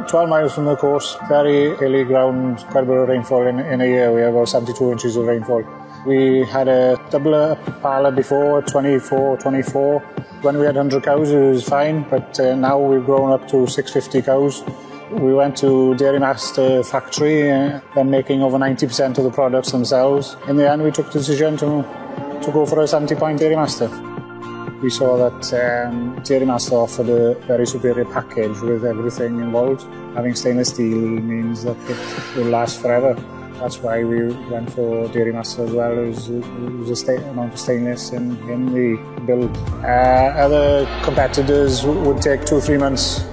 12 miles from the coast, very hilly ground, quite a bit of rainfall in a year. We had about 72 inches of rainfall. We had a double parlour before, 24. When we had 100 cows, it was fine, but now we've grown up to 650 cows. We went to Dairy Master factory, they're making over 90% of the products themselves. In the end, we took the decision to go for a 70-point Dairy Master. We saw that Dairy Master offered a very superior package with everything involved. Having stainless steel means that it will last forever. That's why we went for Dairy Master as well. It was a amount of stainless in the build. Other competitors would take 2-3 months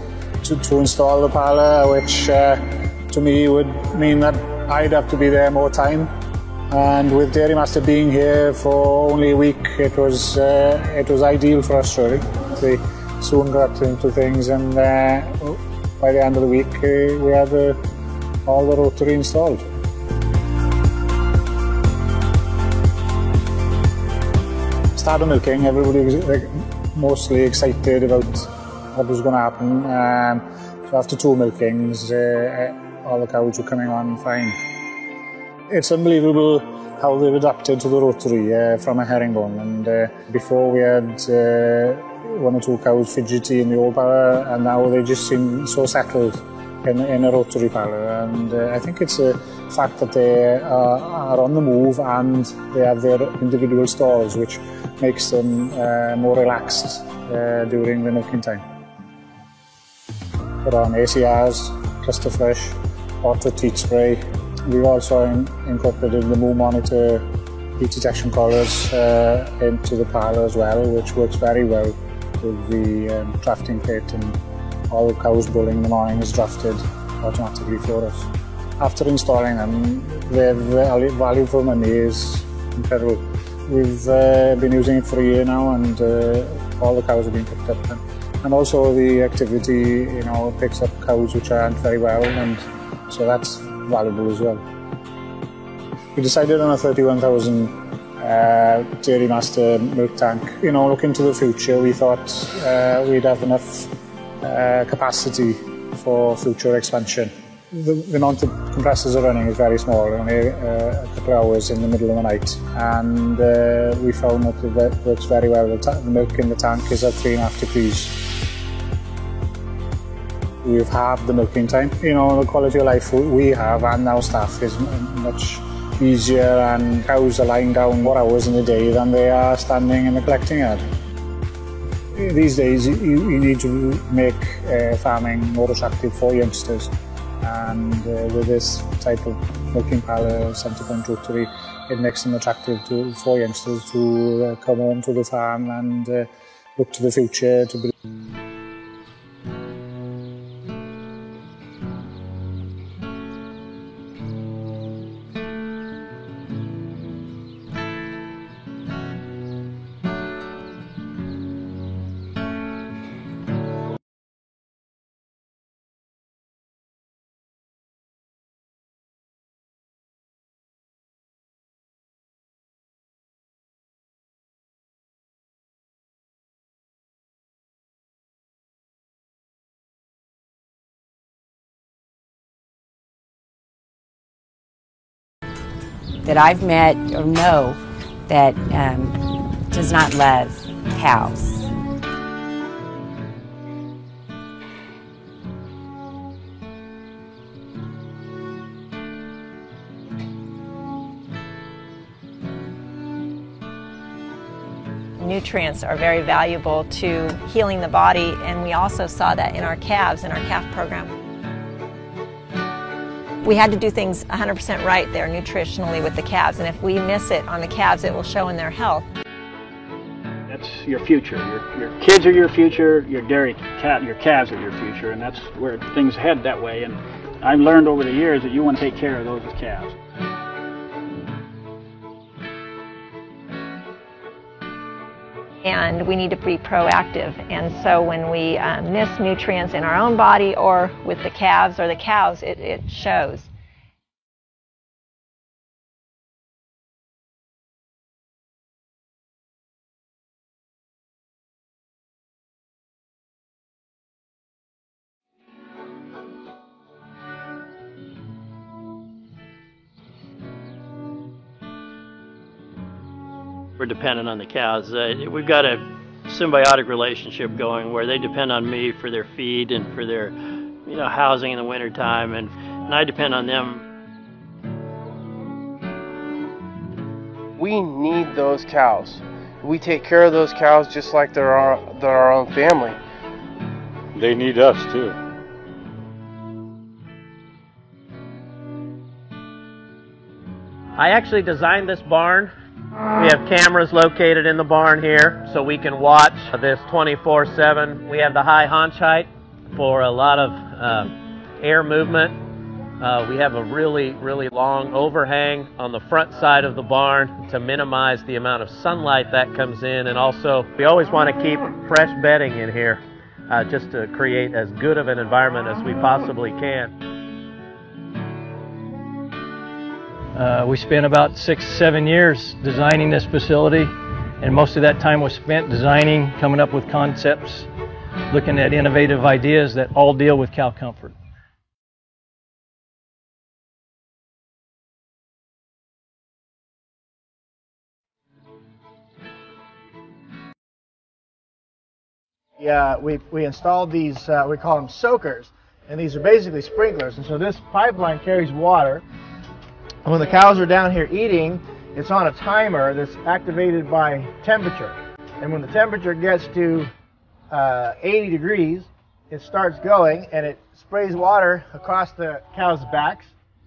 to install the parlour, which to me would mean that I'd have to be there more time. And with Dairy Master being here for only a week, it was ideal for us really. We soon got into things, and by the end of the week we had all the rotary installed. Started milking, everybody was mostly excited about what was going to happen. So after 2 milkings, all the cows were coming on fine. It's unbelievable how they've adapted to the rotary from a herringbone. And before we had 1 or 2 cows fidgety in the old parlour, and now they just seem so settled in a rotary parlour. And I think it's a fact that they are on the move and they have their individual stalls, which makes them more relaxed during the milking time. Put on ACRs, Cluster Fresh, Auto Teat Spray. We've also incorporated the Moo Monitor heat detection collars into the parlour as well, which works very well with the drafting pit, and all the cows bulling in the morning is drafted automatically for us. After installing them, the value for money is incredible. We've been using it for a year now, and all the cows have been picked up. And also the activity, picks up cows which aren't very well, and so that's valuable as well. We decided on a 31,000 Dairy Master milk tank. Looking to the future, we thought we'd have enough capacity for future expansion. The amount of compressors are running is very small, only a couple of hours in the middle of the night, and we found that it works very well. The milk in the tank is at 3.5 degrees. We've halved the milking time. The quality of life we have and our staff is much easier, and cows are lying down more hours in the day than they are standing in the collecting yard. These days you need to make farming more attractive for youngsters, and with this type of milking parlour, 70-point rotary, it makes them attractive for youngsters to come home to the farm and look to the future. That I've met or know that does not love cows. Nutrients are very valuable to healing the body, and we also saw that in our calves, in our calf program. We had to do things 100% right there nutritionally with the calves, and if we miss it on the calves, it will show in their health. That's your future. Your kids are your future, your calves are your future, and that's where things head that way. And I've learned over the years that you want to take care of those calves. And we need to be proactive, and so when we miss nutrients in our own body or with the calves or the cows, it shows. We're dependent on the cows. We've got a symbiotic relationship going where they depend on me for their feed and for their, housing in the wintertime, and I depend on them. We need those cows. We take care of those cows just like they're our own family. They need us too. I actually designed this barn. We have cameras located in the barn here so we can watch this 24/7. We have the high haunch height for a lot of air movement. We have a really long overhang on the front side of the barn to minimize the amount of sunlight that comes in, and also we always want to keep fresh bedding in here just to create as good of an environment as we possibly can. We spent about 6-7 years designing this facility, and most of that time was spent designing, coming up with concepts, looking at innovative ideas that all deal with cow comfort. Yeah, we installed these, we call them soakers, and these are basically sprinklers. And so this pipeline carries water, and when the cows are down here eating, it's on a timer that's activated by temperature. And when the temperature gets to 80 degrees, it starts going, and it sprays water across the cows' backs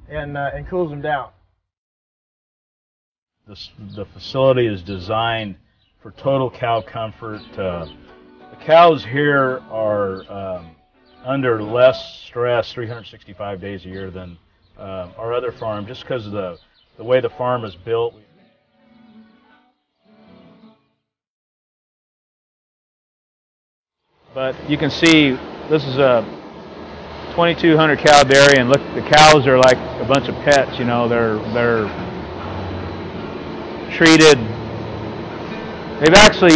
and cools them down. The facility is designed for total cow comfort. The cows here are under less stress 365 days a year than our other farm, just because of the way the farm is built. But you can see this is a 2,200 cow dairy, and look, the cows are like a bunch of pets. They're treated. They've actually,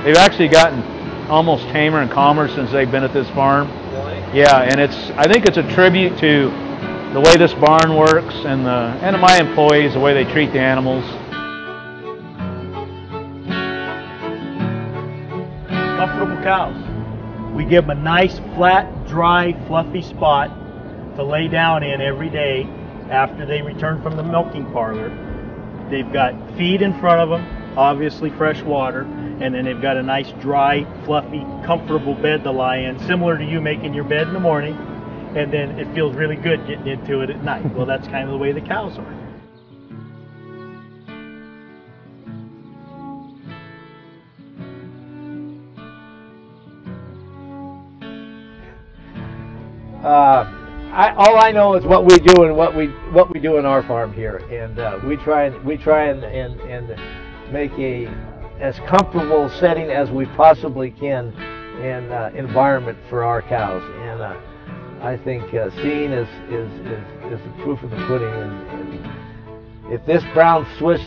they've actually gotten almost tamer and calmer since they've been at this farm. Really? Yeah, and I think it's a tribute to the way this barn works and my employees, the way they treat the animals. Comfortable cows. We give them a nice, flat, dry, fluffy spot to lay down in every day after they return from the milking parlor. They've got feed in front of them, obviously fresh water, and then they've got a nice, dry, fluffy, comfortable bed to lie in, similar to you making your bed in the morning, and then it feels really good getting into it at night. Well, that's kind of the way the cows are. All I know is what we do and what we do in our farm here, and we try and make a as comfortable setting as we possibly can and environment for our cows. And I think seeing is the proof of the pudding. And if this brown Swiss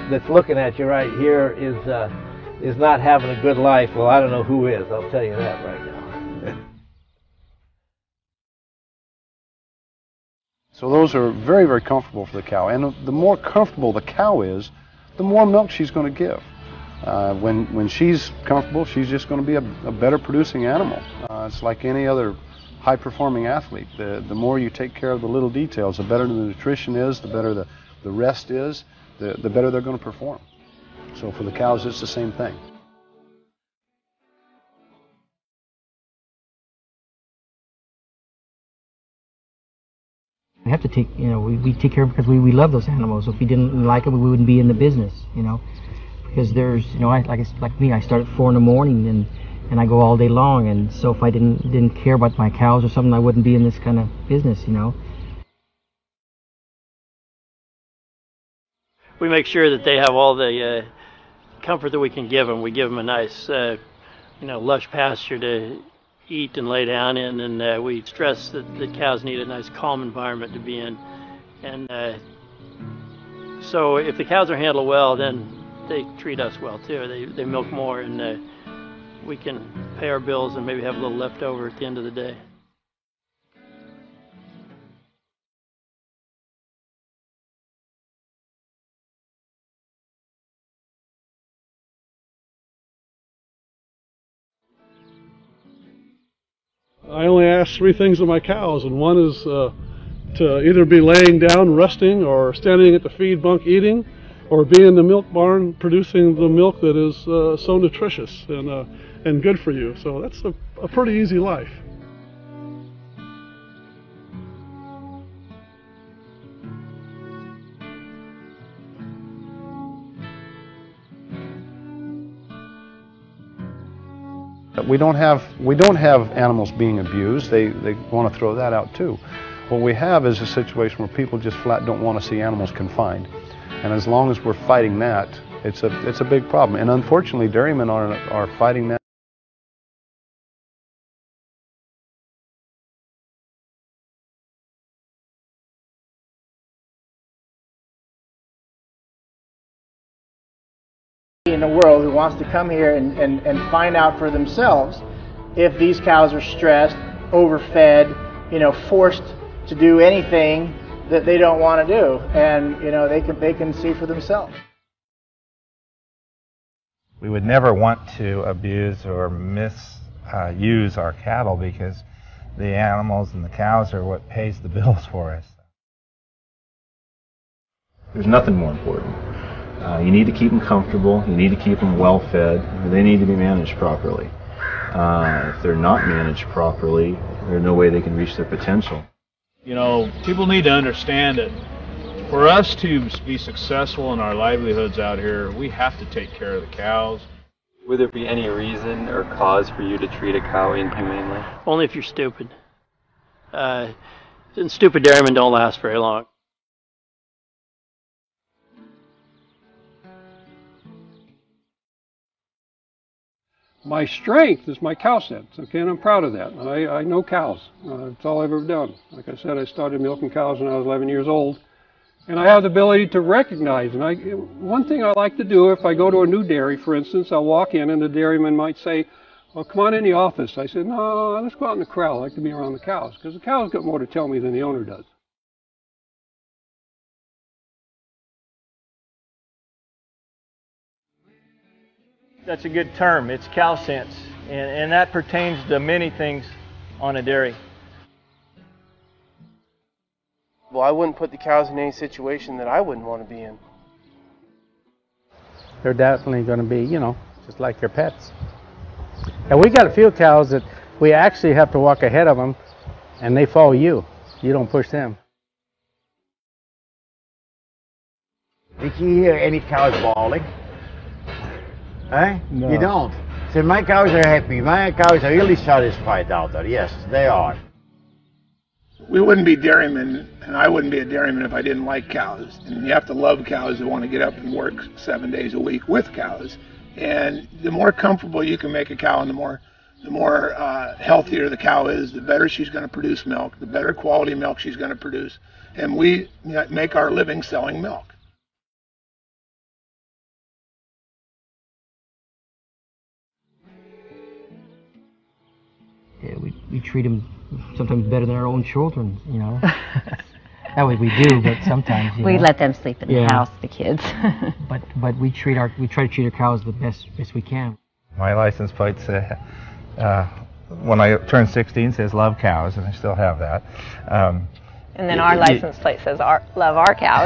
that's looking at you right here is not having a good life, well, I don't know who is. I'll tell you that right now. So those are very, very comfortable for the cow. And the more comfortable the cow is, the more milk she's going to give. When she's comfortable, she's just going to be a better producing animal. It's like any other high-performing athlete. The more you take care of the little details, the better the nutrition is, the better the rest is, the better they're going to perform. So for the cows, it's the same thing. We have to take, we take care of them because we love those animals. If we didn't like them, we wouldn't be in the business, because there's, like me, I start at 4 in the morning and I go all day long, and so if I didn't care about my cows or something, I wouldn't be in this kind of business, We make sure that they have all the comfort that we can give them. We give them a nice, lush pasture to eat and lay down in, and we stress that the cows need a nice calm environment to be in. And so if the cows are handled well, then they treat us well too. They milk more, and we can pay our bills and maybe have a little left over at the end of the day. I only ask three things of my cows, and one is to either be laying down resting, or standing at the feed bunk eating, or be in the milk barn producing the milk that is so nutritious and good for you. So that's a pretty easy life. We don't have animals being abused. They want to throw that out too. What we have is a situation where people just flat don't want to see animals confined. And as long as we're fighting that, it's a big problem. And unfortunately, dairymen are fighting that. In the world who wants to come here and find out for themselves if these cows are stressed, overfed, forced to do anything that they don't want to do, and they can see for themselves. We would never want to abuse or misuse our cattle, because the animals and the cows are what pays the bills for us. There's nothing more important. You need to keep them comfortable, you need to keep them well fed, they need to be managed properly. If they're not managed properly, there's no way they can reach their potential. People need to understand that for us to be successful in our livelihoods out here, we have to take care of the cows. Would there be any reason or cause for you to treat a cow inhumanely? Only if you're stupid. And stupid dairymen don't last very long. My strength is my cow sense, okay, and I'm proud of that. I know cows. It's all I've ever done. Like I said, I started milking cows when I was 11 years old, and I have the ability to recognize. And one thing I like to do, if I go to a new dairy, for instance, I'll walk in and the dairyman might say, "Well, come on in the office." I said, "No, let's go out in the corral. I like to be around the cows, because the cows got more to tell me than the owner does." That's a good term. It's cow sense, and that pertains to many things on a dairy. Well, I wouldn't put the cows in any situation that I wouldn't want to be in. They're definitely going to be, just like your pets. And we got a few cows that we actually have to walk ahead of them, and they follow you. You don't push them. Did you hear any cows bawling? Eh? No. You don't. So my cows are happy. My cows are really satisfied out there. Yes, they are. We wouldn't be dairymen, and I wouldn't be a dairyman if I didn't like cows. And you have to love cows to want to get up and work 7 days a week with cows. And the more comfortable you can make a cow, and the more healthier the cow is, the better she's going to produce milk, the better quality milk she's going to produce. And we make our living selling milk. Yeah, we treat them sometimes better than our own children, That way we do, but sometimes we let them sleep in the house, the kids. but we try to treat our cows the best we can. My license plate says, when I turned 16, says "Love Cows," and I still have that. And then our license plate says "Love our cows."